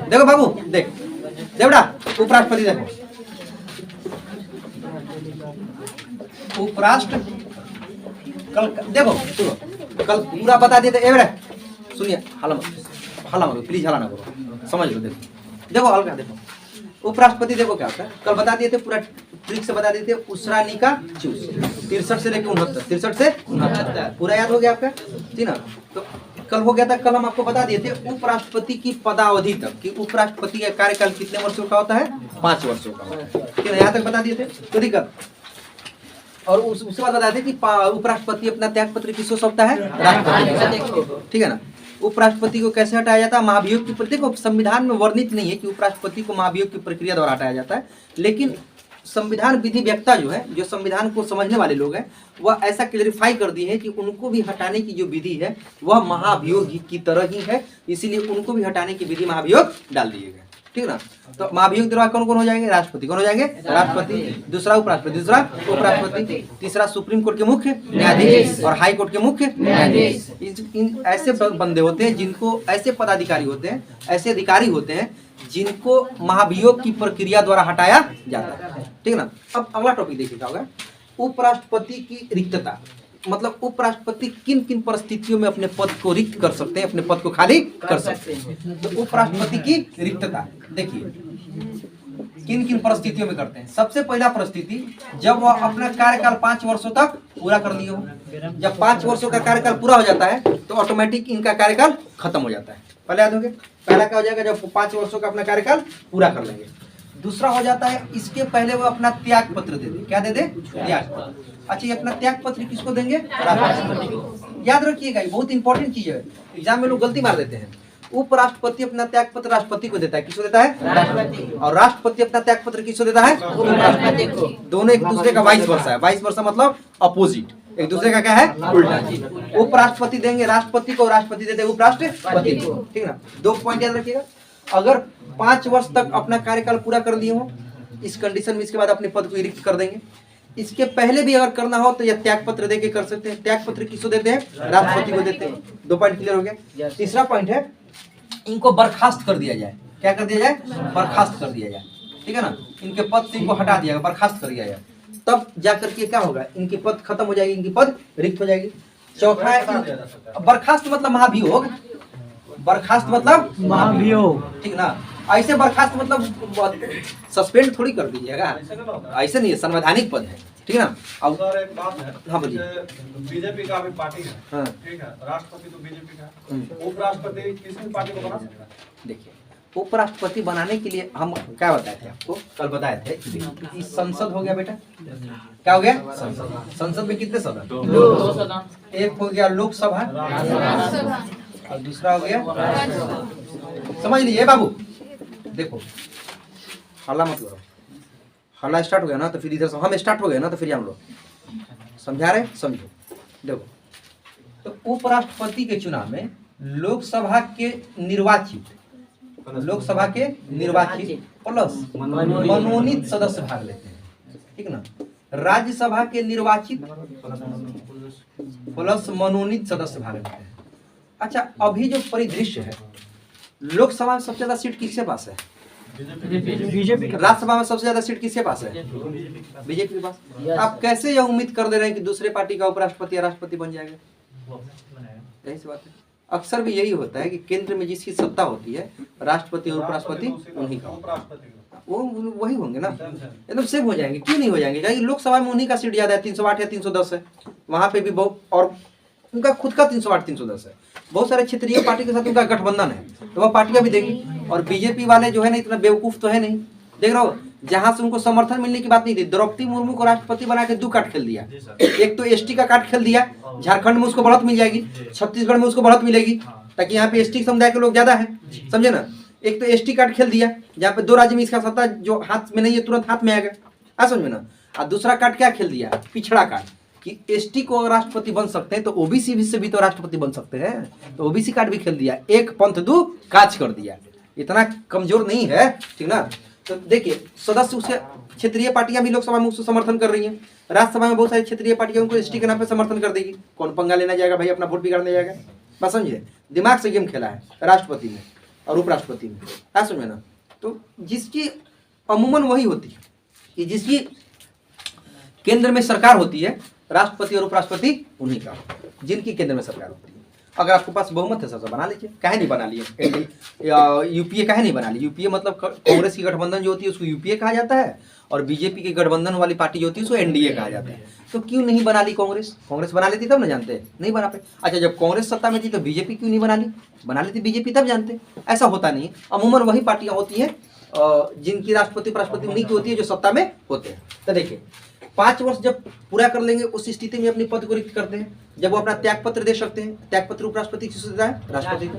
देखो बाबू, देख देवड़ा, उपराष्ट्रपति देखो, उपराष्ट्र कल देखो सुनो, कल पूरा बता देते। एवड़ा सुनिए, हला मत प्लीज, हला ना करो, समझ लो। देखो हल्का देखो, उपराष्ट्रपति देखो क्या होता है, कल बता दिए थे, पूरा ट्रिक से बता दिए थे। उसरानी का चूस 63 से लेकर 69, 63 से 69 पूरा याद हो गया आपका, ठीक ना। तो कल हो गया था, कल हम आपको बता दिए थे उपराष्ट्रपति की पदावधि तक कि उपराष्ट्रपति का कार्यकाल कितने वर्षों का होता है, 5 वर्षों का, ठीक है, यहाँ तक बता दिए थे। तो दिक्कत, और उसके बाद बताते कि उपराष्ट्रपति अपना त्याग पत्र किसको सौंपता है, राष्ट्रपति, ठीक है ना। उपराष्ट्रपति को कैसे हटाया जाता है, महाभियोग की प्रक्रिया को संविधान में वर्णित नहीं है कि उपराष्ट्रपति को महाभियोग की प्रक्रिया द्वारा हटाया जाता है, लेकिन संविधान विधि व्यक्ता जो है, जो संविधान को समझने वाले लोग हैं, वह ऐसा क्लेरिफाई कर दिए है कि उनको भी हटाने की जो विधि है वह महाभियोग की तरह ही है, इसीलिए उनको भी हटाने की विधि महाभियोग डाल दिए गए, ठीक ना। तो महाभियोग द्वारा कौन कौन हो जाएंगे, राष्ट्रपति कौन हो जाएंगे, राष्ट्रपति, दूसरा उपराष्ट्रपति, दूसरा उपराष्ट्रपति, तीसरा सुप्रीम कोर्ट के मुख्य न्यायाधीश और हाई कोर्ट के मुख्य न्यायाधीश। इन ऐसे बंदे होते हैं जिनको, ऐसे पदाधिकारी होते हैं, ऐसे अधिकारी होते हैं जिनको महाभियोग की प्रक्रिया द्वारा हटाया जाता है, ठीक ना। अब अगला टॉपिक देखिएगा होगा, उपराष्ट्रपति की रिक्तता, मतलब उपराष्ट्रपति किन किन परिस्थितियों में अपने पद को रिक्त कर सकते हैं, अपने पद को खाली कर सकते हैं। तो उपराष्ट्रपति की रिक्तता देखिए किन किन परिस्थितियों में करते हैं। सबसे पहला परिस्थिति, जब वह अपना कार्यकाल 5 वर्षों तक पूरा कर लिए हो। जब 5 वर्षों का कार्यकाल पूरा हो जाता है तो ऑटोमेटिक इनका कार्यकाल खत्म हो जाता है। पहले याद होंगे, पहला क्या हो जाएगा, जब 5 वर्षों का अपना कार्यकाल पूरा कर लेंगे। दूसरा हो जाता है, इसके पहले वो अपना त्याग पत्र दे दे। क्या दे दे, त्याग पत्र। अच्छा, ये अपना त्याग पत्र किसको देंगे, राष्ट्रपति को। याद रखिएगा, ये बहुत इंपॉर्टेंट चीज है, एग्जाम में लोग गलती मार देते हैं। उपराष्ट्रपति अपना त्याग पत्र राष्ट्रपति को देता है, किसको देता है, राष्ट्रपति, और राष्ट्रपति अपना त्याग पत्र किसको देता है, उपराष्ट्रपति को। दोनों एक दूसरे का वाइस वर्सा है, वाइस वर्सा मतलब अपोजिट, एक दूसरे का क्या है, उल्टा। उपराष्ट्रपति देंगे राष्ट्रपति को, राष्ट्रपति देते हैं उपराष्ट्रपति को, ठीक ना। 2 पॉइंट याद रखिएगा, अगर 5 वर्ष तक अपना कार्यकाल पूरा कर लिए हो, इस कंडीशन में इसके बाद अपने पद को रिक्त कर देंगे। इसके पहले भी अगर करना हो तो यह त्याग पत्र देके कर सकते हैं। त्याग पत्र किसको देते हैं, राष्ट्रपति को देते हैं। 2 पॉइंट क्लियर हो गया। तीसरा पॉइंट है, इनको बर्खास्त कर दिया जाए। क्या कर दिया जाए, बर्खास्त कर दिया जाए, ठीक है ना। इनके पद से इनको हटा दिया, बर्खास्त कर दिया जाए, तब जाकर के क्या होगा, इनकी पद खत्म हो जाएगी, इनकी पद रिक्त हो जाएगी। चौथा है, बर्खास्त मतलब महाभियोग, बर्खास्त मतलब महाभियोग, ठीक ना। ऐसे बर्खास्त मतलब सस्पेंड थोड़ी कर दीजिएगा, ऐसे नहीं है, संवैधानिक पद है, ठीक है ना। अब सर एक बात है, हाँ बोलिए। बीजेपी का भी पार्टी है, हाँ, ठीक है, राष्ट्रपति तो बीजेपी का, उपराष्ट्रपति किसी पार्टी को बना सकता है। देखिए, उपराष्ट्रपति बनाने के लिए हम क्या बताए थे आपको, कल बताए थे कि संसद हो गया बेटा, क्या हो गया, संसद में कितने सदन, 2 सदन। एक हो गया लोकसभा और दूसरा हो गया, समझ लीजिए बाबू। देखो हल्ला मत करो, हल्ला स्टार्ट हो गया ना तो फिर इधर से हम स्टार्ट हो गए ना तो फिर हम लोग समझा रहे, समझो। देखो, तो उपराष्ट्रपति के चुनाव में लोकसभा के निर्वाचित प्लस मनोनीत सदस्य भाग लेते हैं, ठीक ना। राज्यसभा के निर्वाचित प्लस मनोनीत सदस्य भाग लेते हैं। अच्छा, अभी जो परिदृश्य है, लोकसभा में सबसे ज्यादा सीट किसके पास है, बीजेपी। राज्यसभा में सबसे ज्यादा सीट किसके पास है, बीजेपी के पास। आप कैसे यह उम्मीद कर दे रहे हैं कि दूसरे पार्टी का उपराष्ट्रपति या राष्ट्रपति बन जाएगा, यही सी बात है। अक्सर भी यही होता है कि केंद्र में जिसकी सत्ता होती है, राष्ट्रपति और उपराष्ट्रपति उन्हीं का, वो वही होंगे ना, एकदम सेम हो जाएंगे। क्यों नहीं हो जाएंगे, क्योंकि लोकसभा में उन्हीं का सीट ज्यादा है, 308 या 310 है, वहां पे भी बहुत, और उनका खुद का 308 310 है। बहुत सारे क्षेत्रीय पार्टी के साथ उनका गठबंधन है, तो वह पार्टियां भी देगी। और बीजेपी वाले जो है ना, इतना बेवकूफ तो है नहीं, देख रहा हो, जहां से उनको समर्थन मिलने की बात नहीं थी, द्रौपदी मुर्मू को राष्ट्रपति बना के 2 कार्ड खेल दिया। एक तो एसटी का कार्ड खेल दिया, झारखंड में उसको बढ़त मिल जाएगी, छत्तीसगढ़ में उसको बढ़त मिलेगी, ताकि यहाँ पे एसटी समुदाय के लोग ज्यादा है, समझे ना। एक तो एसटी कार्ड खेल दिया, जहाँ पे 2 राज्य में इसका सत्ता जो हाथ में नहीं है तुरंत हाथ में आएगा, आ समझे ना। और दूसरा कार्ड क्या खेल दिया, पिछड़ा कार्ड, कि एसटी को राष्ट्रपति बन सकते हैं तो ओबीसी से भी तो राष्ट्रपति बन सकते हैं, तो ओबीसी कार्ड भी खेल दिया, एक पंथ 2 काज कर दिया। इतना कमजोर नहीं है, ठीक ना। तो देखिए, सदस्य उसके क्षेत्रीय पार्टियां भी लोकसभा में उसको समर्थन कर रही हैं, राज्यसभा में बहुत सारी क्षेत्रीय पार्टियां उनको एसटी के नाम पे समर्थन कर देगी। कौन पंगा लेना जाएगा भाई, अपना वोट बिगाड़ने जाएगा, बस समझिए, दिमाग से गेम खेला है राष्ट्रपति में। और उपराष्ट्रपति में, है समझे ना। तो जिसकी अमूमन वही होती है कि जिसकी केंद्र में सरकार होती है, राष्ट्रपति और उपराष्ट्रपति उन्हीं का, जिनकी केंद्र में सरकार होती है। अगर आपके पास बहुमत है सर बना लीजिए, काहे नहीं बना लिए, यूपीए काहे नहीं बना ली। यूपीए मतलब कांग्रेस की गठबंधन जो होती है उसको यूपीए कहा जाता है, और बीजेपी की गठबंधन वाली पार्टी जो होती है उसको एनडीए कहा जाता है। तो क्यों नहीं बना ली कांग्रेस? कांग्रेस बना लेती तब ना जानते, नहीं बना पाए। अच्छा, जब कांग्रेस सत्ता में थी तो बीजेपी क्यों नहीं बना ली? बना लेती बीजेपी तब जानते। ऐसा होता नहीं, अमूमन वही पार्टियां होती हैं जिनकी राष्ट्रपति उपराष्ट्रपति उन्हीं की होती है जो सत्ता में होते हैं। तो देखिए 5 वर्ष जब पूरा कर लेंगे उस स्थिति में अपनी पद को रिक्त करते हैं, जब वो अपना त्यागपत्र दे सकते हैं। त्यागपत्र उपराष्ट्रपति किसको देता है? राष्ट्रपति को।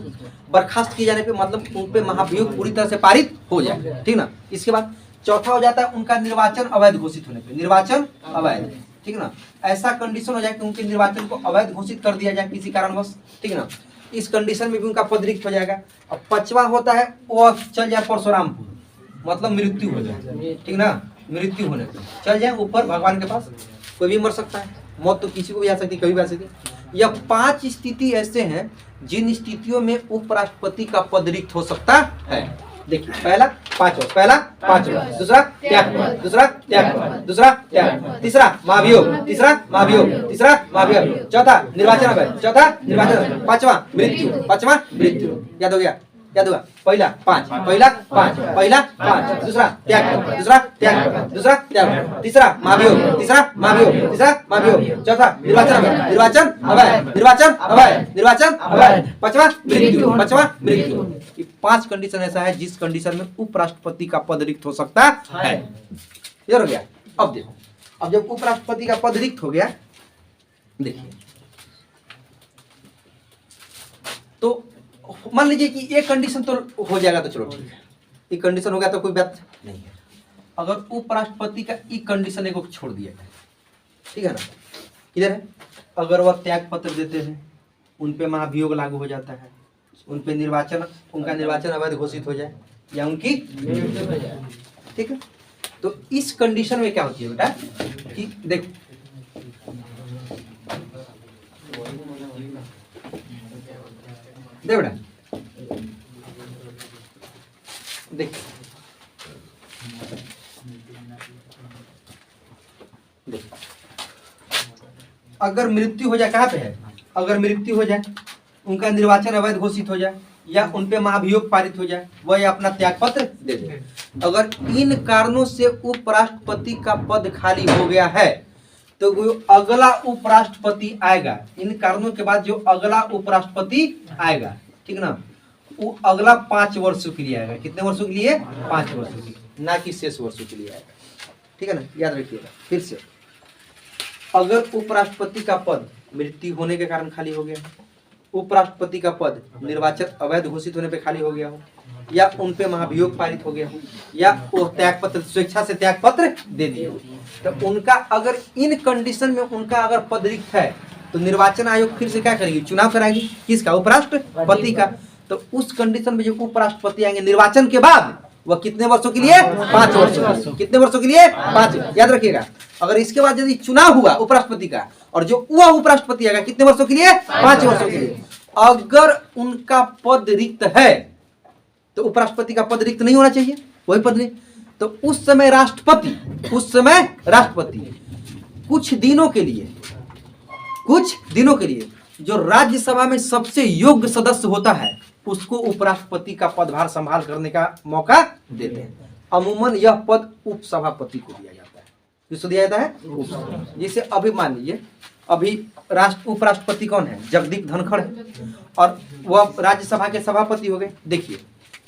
बर्खास्त किए जाने पे मतलब उन पे महाभियोग पूरी तरह से पारित हो जाए, ठीक ना। इसके बाद चौथा हो जाता है उनका निर्वाचन अवैध घोषित होने पे, निर्वाचन अवैध, ठीक ना। ऐसा कंडीशन हो जाए कि उनके निर्वाचन को अवैध घोषित कर दिया जाए किसी कारणवश, ठीक ना। इस कंडीशन में भी उनका पद रिक्त हो जाएगा। अब 5वां होता है वो चल जाए परशुरामपुर, मतलब मृत्यु हो जाए, ठीक ना। मृत्यु होने पे चल जाए ऊपर भगवान के पास, कोई भी मर सकता है, मौत तो किसी को भी आ सकती, कभी भी आ सकती। यह 5 स्थिति ऐसे हैं जिन स्थितियों में उपराष्ट्रपति का पद रिक्त हो सकता है। देखिए पहला 5 वर्ष, पहला 5 वर्ष, दूसरा त्यागपत्र, दूसरा त्यागपत्र, दूसरा त्यागपत्र, तीसरा महाभियोग, तीसरा महाभियोग, तीसरा महाभियोग, चौथा निर्वाचन अवैध, चौथा निर्वाचन, 5वां मृत्यु, 5वां मृत्यु। याद हो गया? याद हुआ? पहला 5, पहला 5, पहला 5, दूसरा त्यागपत्र, दूसरा त्यागपत्र, दूसरा त्यागपत्र, तीसरा महाभियोग, तीसरा महाभियोग, तीसरा महाभियोग, चौथा निर्वाचन अवैध, निर्वाचन अवैध, निर्वाचन अवैध, निर्वाचन अवैध, 5वां मृत्यु, 5वां मृत्यु। ये 5 कंडीशन ऐसा है जिस कंडीशन में उपराष्ट्रपति का पद रिक्त हो सकता है। क्लियर हो गया? अब देखो, अब जब उपराष्ट्रपति का पद रिक्त हो गया, देखिए तो मान लीजिए कि एक कंडीशन तो हो जाएगा, तो चलो ठीक है, एक कंडीशन हो गया तो कोई बात नहीं है। अगर उपराष्ट्रपति का एक कंडीशन एक छोड़ दिया जाए, ठीक है ना, क्लियर है। अगर वह त्याग पत्र देते हैं, उन पे महाभियोग लागू हो जाता है, उन पे निर्वाचन, उनका निर्वाचन अवैध घोषित हो जाए, या उनकी, ठीक है। तो इस कंडीशन में क्या होती है बेटा कि देखो बेटा, देख अगर मृत्यु हो जाए, कहाँ पे है, अगर मृत्यु हो जाए, उनका निर्वाचन अवैध घोषित हो जाए, या उन पे महाभियोग पारित हो जाए, वह अपना त्यागपत्र दे दे। अगर इन कारणों से उपराष्ट्रपति का पद खाली हो गया है तो वो अगला उपराष्ट्रपति आएगा। इन कारणों के बाद जो अगला उपराष्ट्रपति आएगा, ठीक ना, वो अगला 5 वर्षों के लिए आएगा। कितने वर्षों के लिए? 5 वर्षों के लिए, ना कि शेष वर्षों के लिए आएगा, ठीक है ना। याद रखिएगा फिर से, अगर उपराष्ट्रपति का पद मृत्यु होने के कारण खाली हो गया, उपराष्ट्रपति का पद निर्वाचन अवैध घोषित होने पे खाली हो गया हो, या उन पे महाभियोग पारित हो गया हो, या वो त्यागपत्र स्वेच्छा से त्यागपत्र दे दिए हो, तो उनका अगर इन कंडीशन में उनका अगर पद रिक्त है तो निर्वाचन आयोग फिर से क्या करेगी? चुनाव कराएगी। किसका? उपराष्ट्रपति का। तो उस कंडीशन में जो उपराष्ट्रपति आएंगे निर्वाचन के बाद, वह कितने वर्षों के लिए? 5 वर्षों। कितने वर्षों के लिए? 5। याद रखिएगा, अगर इसके बाद यदि चुनाव हुआ उपराष्ट्रपति का, और जो वह उपराष्ट्रपति आएगा कितने वर्षों के लिए? 5 वर्षों के लिए। अगर उनका पद रिक्त है तो उपराष्ट्रपति का पद रिक्त नहीं होना चाहिए, वही पद नहीं। तो उस समय राष्ट्रपति कुछ दिनों के लिए जो राज्यसभा में सबसे योग्य सदस्य होता है उसको उपराष्ट्रपति का पदभार संभाल करने का मौका देते हैं। अमूमन यह पद उपसभापति को दिया जाता है। किसको दिया जाता है? जैसे अभी मान लीजिए, अभी उपराष्ट्रपति कौन है? जगदीप धनखड़ है, और वह राज्यसभा के सभापति हो गए। देखिए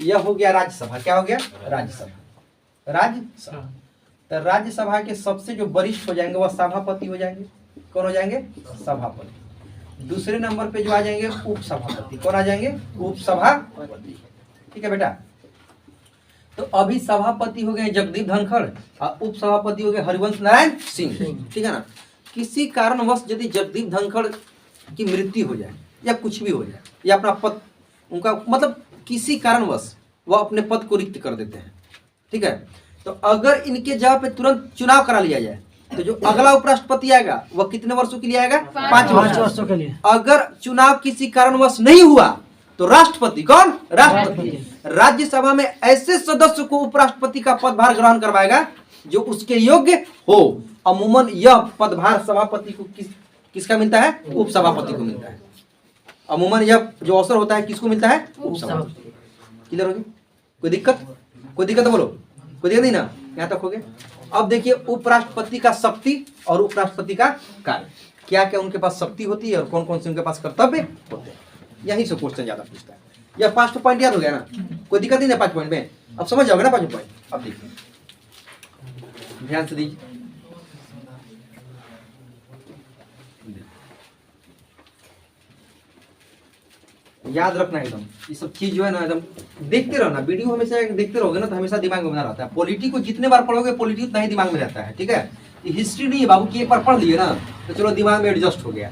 यह हो गया राज्यसभा, क्या हो गया? राज्यसभा। तो राज्यसभा के सबसे जो वरिष्ठ हो जाएंगे वह सभापति हो जाएंगे। कौन हो जाएंगे? सभापति। दूसरे नंबर पे जो आ जाएंगे उपसभापति। कौन आ जाएंगे? उपसभापति। ठीक है बेटा। तो अभी सभापति हो गए जगदीप धनखड़ और उपसभापति हो गए हरिवंश नारायण सिंह। ठीक है ना। किसी कारणवश यदि जगदीप धनखड़ की मृत्यु हो जाए या कुछ भी हो जाए, या अपना पद उनका मतलब किसी कारणवश वह अपने पद को रिक्त कर देते हैं, ठीक है, तो अगर इनके जगह पे तुरंत चुनाव करा लिया जाए तो जो अगला उपराष्ट्रपति आएगा वह कितने वर्षों के लिए आएगा? 5 वर्षों के लिए। अगर चुनाव किसी कारणवश नहीं हुआ तो राष्ट्रपति कौन? राष्ट्रपति। राज्यसभा में ऐसे सदस्य को उपराष्ट्रपति का पदभार ग्रहण करवाएगा जो उसके योग्य हो। अमूमन यह पदभार सभापति को किसका मिलता है? उपसभापति को मिलता है। अमूमन यह जो अवसर होता है किसको मिलता है? उपसभापति। क्लियर होगी? कोई दिक्कत? कोई दिक्कत बोलो? कोई दिक्कत नहीं ना? यहाँ तक हो गया। अब देखिए उपराष्ट्रपति का शक्ति और उपराष्ट्रपति का कार्य, क्या क्या उनके पास शक्ति होती है और कौन कौन से उनके पास कर्तव्य होते हैं, यही से क्वेश्चन ज्यादा पूछता है। यह 5 पॉइंट याद हो गया ना? कोई दिक्कत नहीं है 5 पॉइंट में? अब समझ जाओगे ना 5 पॉइंट? अब देखिए ध्यान से दीजिए। याद रखना एकदम, ये सब चीज जो है ना एकदम देखते रहो ना, वीडियो हमेशा देखते रहोगे ना तो हमेशा दिमाग में बना रहता है। पॉलिटी को जितने बार पढ़ोगे पॉलिटी उतना ही दिमाग में रहता है, ठीक है? हिस्ट्री नहीं है बाबू कि एक बार पढ़ लिए ना तो चलो दिमाग में एडजस्ट हो गया।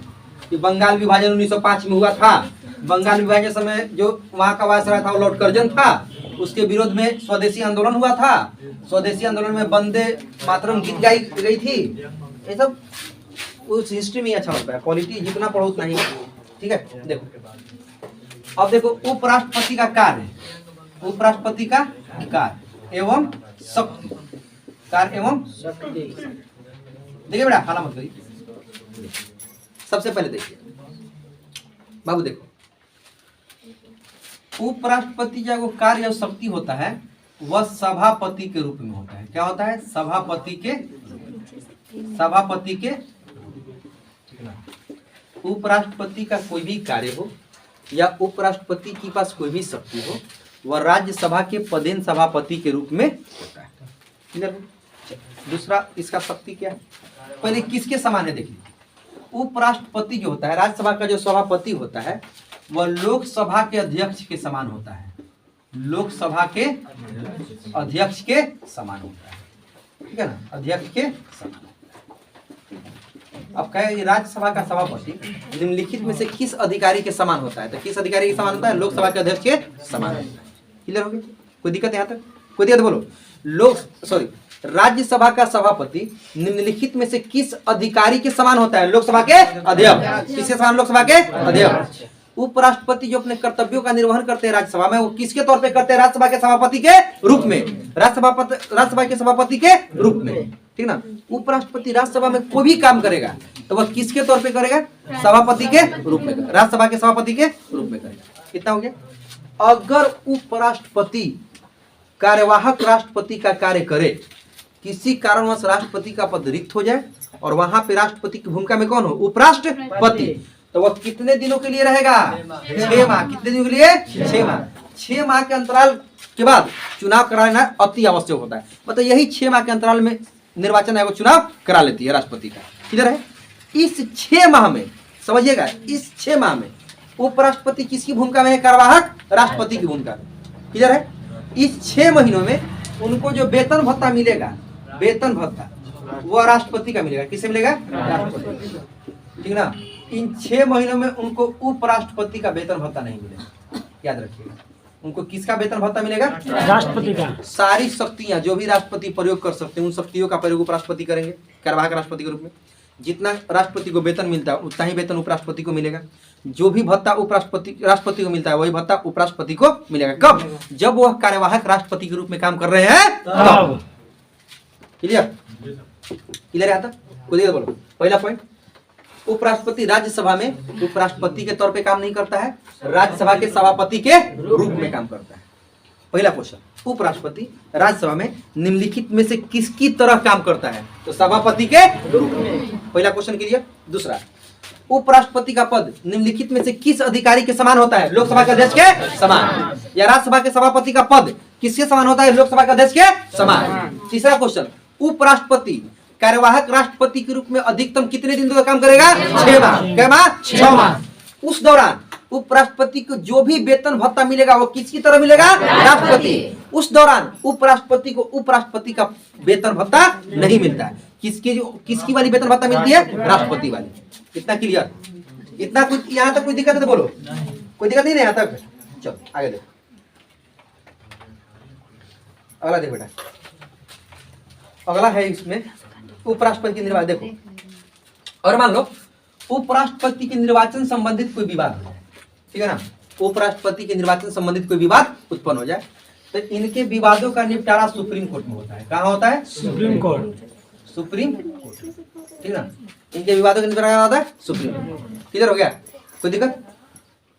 कि बंगाल विभाजन 1905 में हुआ था। बंगाल विभाजन समय जो वहाँ का वायसराय था वो लॉर्ड कर्जन था, उसके विरोध में स्वदेशी आंदोलन हुआ था। स्वदेशी आंदोलन में वंदे मातरम गीत गाई गई थी। ये सब उस हिस्ट्री में अच्छा होता है। पॉलिटी जितना पढ़ो उतना ही, ठीक है? देखो अब देखो उपराष्ट्रपति का कार्य, उपराष्ट्रपति का कार्य एवं शक्ति, कार्य एवं शक्ति। देखिए बेटा हाला मत करिए। सबसे पहले देखिए बाबू, देखो उपराष्ट्रपति का वो कार्य और शक्ति होता है वह सभापति के रूप में होता है। क्या होता है? सभापति के उपराष्ट्रपति का कोई भी कार्य हो या उपराष्ट्रपति के पास कोई भी शक्ति हो वह राज्यसभा के पदेन सभापति के रूप में होता है। क्लियर? दूसरा इसका शक्ति क्या है? पहले किसके समान है देखिए। उपराष्ट्रपति जो होता है, राज्यसभा का जो सभापति होता है वह लोकसभा के अध्यक्ष के समान होता है। लोकसभा के अध्यक्ष के समान होता है, ठीक है ना? अध्यक्ष के समान। अब कहे राज्यसभा का सभापति निम्नलिखित में से किस अधिकारी के समान होता है? तो किस अधिकारी के समान होता है? लोकसभा के अध्यक्ष के समान होता है। क्लियर हो गया? कोई दिक्कत यहाँ तक? कोई दिक्कत बोलो? राज्यसभा का सभापति निम्नलिखित में से किस अधिकारी के समान होता है? लोकसभा के अध्यक्ष। किसके समान? लोकसभा के अध्यक्ष। उपराष्ट्रपति जो अपने कर्तव्यों का निर्वहन करते हैं राज्यसभा में वो किसके तौर पे करते हैं? राज्यसभा के सभापति के रूप में। राज्यसभा के सभापति के रूप में, ठीक ना? उपराष्ट्रपति राज्यसभा में कोई भी काम करेगा तो वह किसके तौर पे करेगा? सभापति के रूप में, राज्यसभा के सभापति के रूप में करेगा। कितना हो गया? अगर उपराष्ट्रपति कार्यवाहक राष्ट्रपति का कार्य करे, किसी कारणवश राष्ट्रपति का पद रिक्त हो जाए और वहां पे राष्ट्रपति की भूमिका में कौन हो? उपराष्ट्रपति, तो वह कितने दिनों के लिए रहेगा? 6 माह। कितने दिनों के लिए? 6 माह। 6 माह के अंतराल के बाद चुनाव कराना अति आवश्यक होता है। मतलब यही 6 माह के अंतराल में निर्वाचन आयोग चुनाव करा लेती है राष्ट्रपति का। किधर है? इस 6 माह में, समझिएगा, इस 6 माह में उपराष्ट्रपति किसकी भूमिका में है? कार्यवाहक राष्ट्रपति की भूमिका में। किधर है? इस 6 महीनों में उनको जो वेतन भत्ता मिलेगा, वेतन भत्ता वह राष्ट्रपति का मिलेगा। किसे मिलेगा? राष्ट्रपति, ठीक ना? इन 6 महीनों में उनको उपराष्ट्रपति का वेतन भत्ता नहीं मिलेगा। याद रखिएगा, उनको किसका वेतन भत्ता मिलेगा? राष्ट्रपति का। सारी शक्तियां जो भी राष्ट्रपति प्रयोग कर सकते हैं उन शक्तियों का प्रयोग उपराष्ट्रपति करेंगे कार्यवाहक राष्ट्रपति के रूप में। जितना राष्ट्रपति को वेतन मिलता है उतना ही वेतन उपराष्ट्रपति को मिलेगा। जो भी भत्ता राष्ट्रपति को मिलता है वही भत्ता उपराष्ट्रपति को मिलेगा। कब? जब वह कार्यवाहक राष्ट्रपति के रूप में काम कर रहे हैं तब। क्लियर? क्लियर आता? कोई बोलो। पहला पॉइंट, उपराष्ट्रपति राज्यसभा में उपराष्ट्रपति के तौर पे काम नहीं करता है, राज्यसभा के सभापति के रूप में काम करता है। पहला क्वेश्चन, उपराष्ट्रपति राज्यसभा में निम्नलिखित में से किसकी तरह काम करता है? तो सभापति के रूप में। पहला क्वेश्चन क्लियर। दूसरा, उपराष्ट्रपति का पद निम्नलिखित में से किस अधिकारी के समान होता है? लोकसभा के अध्यक्ष के समान। या राज्यसभा के सभापति का पद किसके समान होता है? लोकसभा के अध्यक्ष के समान। तीसरा क्वेश्चन, उपराष्ट्रपति कार्यवाहक राष्ट्रपति के रूप में अधिकतम कितने दिन तक काम करेगा? 6 माह। क्या माह? 6 माह। उस दौरान उपराष्ट्रपति को जो भी वेतन भत्ता मिलेगा वो किसकी तरह मिलेगा? राष्ट्रपति। उस दौरान उपराष्ट्रपति को उपराष्ट्रपति का वेतन भत्ता नहीं मिलता है। किसकी वाली वेतन भत्ता मिलती है? राष्ट्रपति वाली। इतना क्लियर? इतना कुछ यहाँ तक कोई दिक्कत है तो बोलो। कोई दिक्कत नहीं है यहाँ तक? चलो आगे देखो, अगला देखो बेटा। अगला है इसमें उपराष्ट्रपति के निर्वाचन। देखो, और मान लो उपराष्ट्रपति के निर्वाचन संबंधित कोई विवाद हो, ठीक है ना? उपराष्ट्रपति के निर्वाचन संबंधित कोई विवाद उत्पन्न हो जाए तो इनके विवादों का निपटारा सुप्रीम कोर्ट में होता है। कहाँ होता है? Supreme court. सुप्रीम कोर्ट, ठीक ना। इनके विवादों का निपटारा होता है सुप्रीम कोर्ट। किधर हो गया? कोई दिक्कत?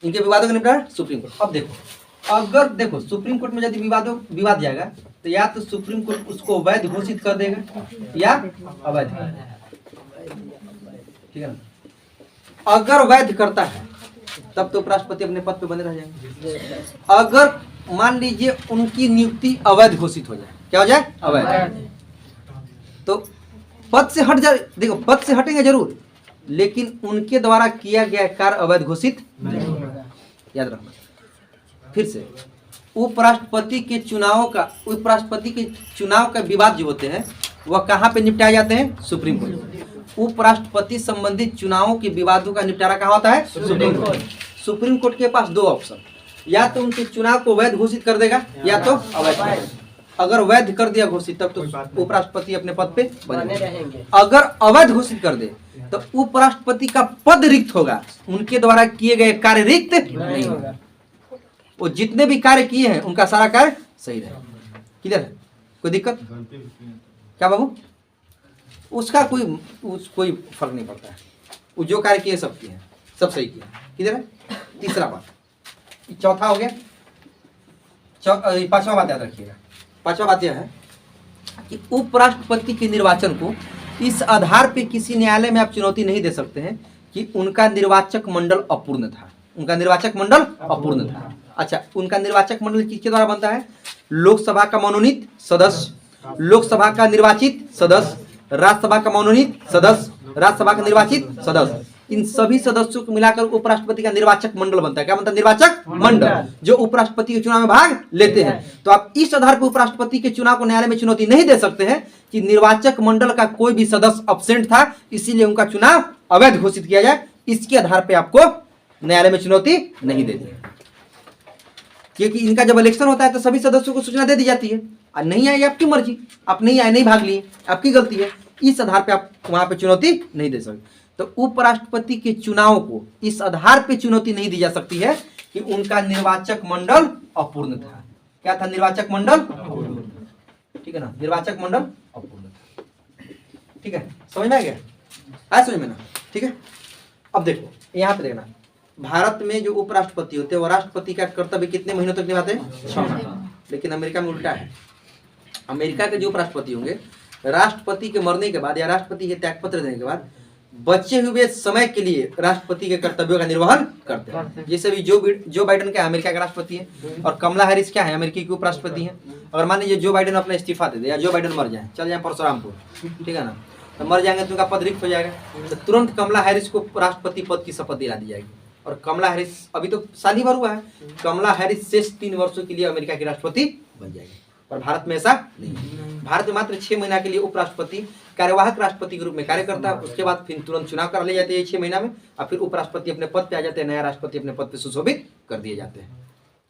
इनके विवादों का निपटारा सुप्रीम कोर्ट। अब देखो, अगर देखो सुप्रीम कोर्ट में यदि विवाद जाएगा तो या तो सुप्रीम कोर्ट उसको वैध घोषित कर देगा या अवैध, ठीक है ना। अगर वैध करता है तब तो उपराष्ट्रपति अपने पद पे बने रह जाएंगे। अगर मान लीजिए उनकी नियुक्ति अवैध घोषित हो जाए, क्या हो जाए? अवैध, तो पद से हट जाए। देखो पद से हटेंगे जरूर, लेकिन उनके द्वारा किया गया कार्य अवैध घोषित नहीं होगा, याद रखना। फिर से उपराष्ट्रपति के चुनाव का विवाद जो होते हैं वह कहाँ पे निपटाए जाते हैं? Supreme court. उपराष्ट्रपति संबंधित चुनावों के विवादों का निपटारा कहाँ होता है? Supreme court. सुप्रीम कोर्ट के पास दो ऑप्शन, या तो उनके चुनाव को वैध घोषित कर देगा या तो अवैध। अगर वैध कर दिया घोषित तब तो उपराष्ट्रपति अपने पद पे बने रहेंगे। अगर अवैध घोषित कर दे तो उपराष्ट्रपति का पद रिक्त होगा, उनके द्वारा किए गए कार्य रिक्त नहीं होगा। वो जितने भी कार्य किए हैं उनका सारा कार्य सही रहेगा। किधर है? कोई दिक्कत? क्या बाबू? उसका कोई फर्क नहीं पड़ता है। वो जो कार्य किए सब किए हैं, सब सही किए। किधर है? तीसरा बात, चौथा हो गया। पांचवा बात याद रखिएगा। पांचवा बात यह है कि उपराष्ट्रपति के निर्वाचन को इस आधार पे किसी न्यायालय में आप चुनौती नहीं दे सकते हैं कि उनका निर्वाचक मंडल अपूर्ण था। उनका निर्वाचक मंडल अपूर्ण था। अच्छा, उनका निर्वाचक मंडल किसके द्वारा बनता है? लोकसभा का मनोनीत सदस्य, लोकसभा का निर्वाचित सदस्य, राज्यसभा का मनोनीत सदस्य, राज्यसभा का निर्वाचित सदस्य, इन सभी सदस्यों को मिलाकर उपराष्ट्रपति का निर्वाचक मंडल बनता है। क्या बनता है? निर्वाचक मंडल, जो उपराष्ट्रपति के चुनाव में भाग लेते हैं। तो आप इस आधार पर उपराष्ट्रपति के चुनाव को न्यायालय में चुनौती नहीं दे सकते हैं कि निर्वाचक मंडल का कोई भी सदस्य अब्सेंट था, इसीलिए उनका चुनाव अवैध घोषित किया जाए। इसके आधार पर आपको न्यायालय में चुनौती नहीं देती, क्योंकि इनका जब इलेक्शन होता है तो सभी सदस्यों को सूचना दे दी जाती है। और नहीं आई आपकी मर्जी, आप नहीं आए, नहीं भाग लिए, आपकी गलती है। इस आधार पे आप वहां पे चुनौती नहीं दे सकते। तो उपराष्ट्रपति के चुनाव को इस आधार पे चुनौती नहीं दी जा सकती है कि उनका निर्वाचक मंडल अपूर्ण था। क्या था? निर्वाचक मंडल अपूर्ण, ठीक है ना। निर्वाचक मंडल अपूर्ण था, ठीक है। समझ में आ गया? आया समझ में ना? ठीक है। अब देखो यहाँ पे देखना, भारत में जो उपराष्ट्रपति होते हैं वो राष्ट्रपति का कर्तव्य कितने महीनों तक निभाते हैं? 6 महीने। लेकिन अमेरिका में उल्टा है। अमेरिका के जो उपराष्ट्रपति होंगे, राष्ट्रपति के मरने के बाद या राष्ट्रपति के त्यागपत्र देने के बाद बचे हुए समय के लिए राष्ट्रपति के कर्तव्यों का निर्वहन करते हैं। जैसे भी जो बाइडेन क्या है? अमेरिका का राष्ट्रपति है, और कमला हैरिस क्या है? अमेरिका की उपराष्ट्रपति है। अगर मान लीजिए जो बाइडेन अपना इस्तीफा दे दे या जो बाइडेन मर जाए, चल जाए परशुरामपुर, ठीक है ना, तो मर जाएंगे तो उनका पद रिक्त हो जाएगा। तो तुरंत कमला हैरिस को राष्ट्रपति पद की शपथ दिला दी जाएगी। और कमला हैरिस अभी तो साल ही भर हुआ है, कमला हैरिस शेष 3 वर्षों के लिए अमेरिका की राष्ट्रपति बन जाएगी। और भारत में ऐसा नहीं है। भारत में मात्र 6 महीना के लिए उपराष्ट्रपति कार्यवाहक राष्ट्रपति के रूप में कार्य करता है। उसके बाद फिर तुरंत चुनाव करा ले जाते हैं 6 महीना में, और फिर उपराष्ट्रपति अपने पद पे आ जाते हैं, नया राष्ट्रपति अपने पद पे सुशोभित कर दिए जाते हैं।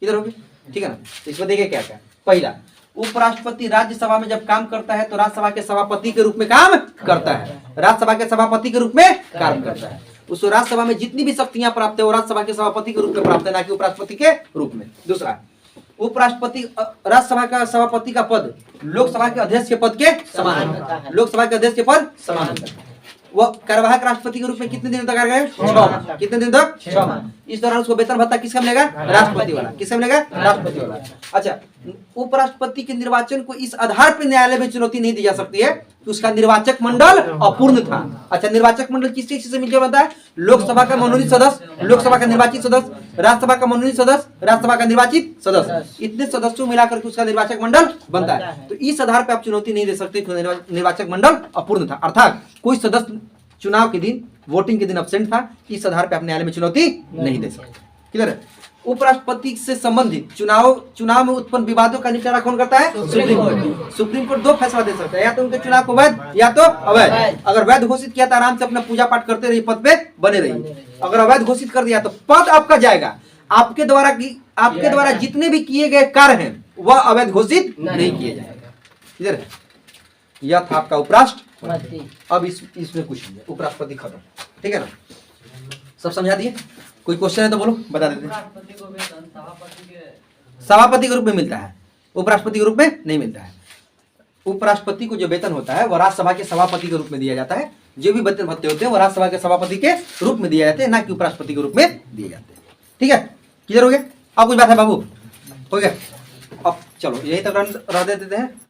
इधर होगी, ठीक है ना। तो इसमें देखिए क्या क्या। पहला, उपराष्ट्रपति राज्यसभा में जब काम करता है तो राज्यसभा के सभापति के रूप में काम करता है। राज्यसभा के सभापति के रूप में काम करता है। उसको राज्यसभा में जितनी भी शक्तियां प्राप्त है वो राज्यसभा के सभापति के रूप में प्राप्त है, ना कि उपराष्ट्रपति के रूप में। दूसरा, उपराष्ट्रपति राज्यसभा का सभापति का पद लोकसभा के अध्यक्ष के पद के समान है। लोकसभा के अध्यक्ष के पद समान है। वह कार्यवाहक राष्ट्रपति के रूप में कितने दिन तक कार्य करेगा? 6 माह। कितने दिन तक? 6 माह। इस दौरान उसको वेतन भत्ता किसका मिलेगा? राष्ट्रपति वाला। किसका मिलेगा? राष्ट्रपति वाला। अच्छा, उपराष्ट्रपति के निर्वाचन को इस आधार पर न्यायालय में चुनौती नहीं दी जा सकती है कि उसका निर्वाचक मंडल अपूर्ण था। अच्छा, निर्वाचक मंडल किस चीज से मिलकर बनता है? लोकसभा का मनोनीत सदस्य, लोकसभा का निर्वाचित सदस्य, राज्यसभा का मनोनीत सदस्य, राज्यसभा का निर्वाचित सदस्य, इतने सदस्यों मिलाकर के उसका निर्वाचक मंडल बनता है। तो इस आधार पर आप चुनौती नहीं दे सकते कि निर्वाचक मंडल अपूर्ण था, अर्थात कोई सदस्य चुनाव के दिन, वोटिंग के दिन अब्सेंट था। इस आधार पर आप न्यायालय में चुनौती नहीं दे सकते। क्लियर है? उपराष्ट्रपति से संबंधित चुनाव में उत्पन्न विवादों का निपटारा कौन करता है? Supreme court. सुप्रीम कोर्ट 2 फैसला दे सकता है, या तो उनके चुनाव को वैध या तो अवैध। अगर वैध घोषित किया तो आराम से अपना पूजा पाठ करते रहिए, पद पे बने रहिए। अगर अवैध घोषित कर दिया तो पद आपका जाएगा। आपके द्वारा जितने भी किए गए कार्य हैं वह अवैध घोषित नहीं किए जाएगा। इधर है, यह था आपका उपराष्ट्रपति। अब इसमें कुछ नहीं है, उपराष्ट्रपति खत्म। ठीक है ना, सब समझा दिए। कोई क्वेश्चन है तो बोलो, बता देते हैं। राष्ट्रपति को वेतन सभापति के सभापति के रूप में मिलता है, उपराष्ट्रपति के रूप में नहीं मिलता है। उपराष्ट्रपति को जो वेतन होता है वह राज्यसभा के सभापति के रूप में दिया जाता है। जो भी वेतन भत्ते होते हैं वो राज्यसभा के सभापति के रूप में दिए जाते हैं, ना कि उपराष्ट्रपति के रूप में दिए जाते हैं। ठीक है, क्लियर हो गया? अब कुछ बात है बाबू? हो गया? अब चलो यही तक रह देते हैं।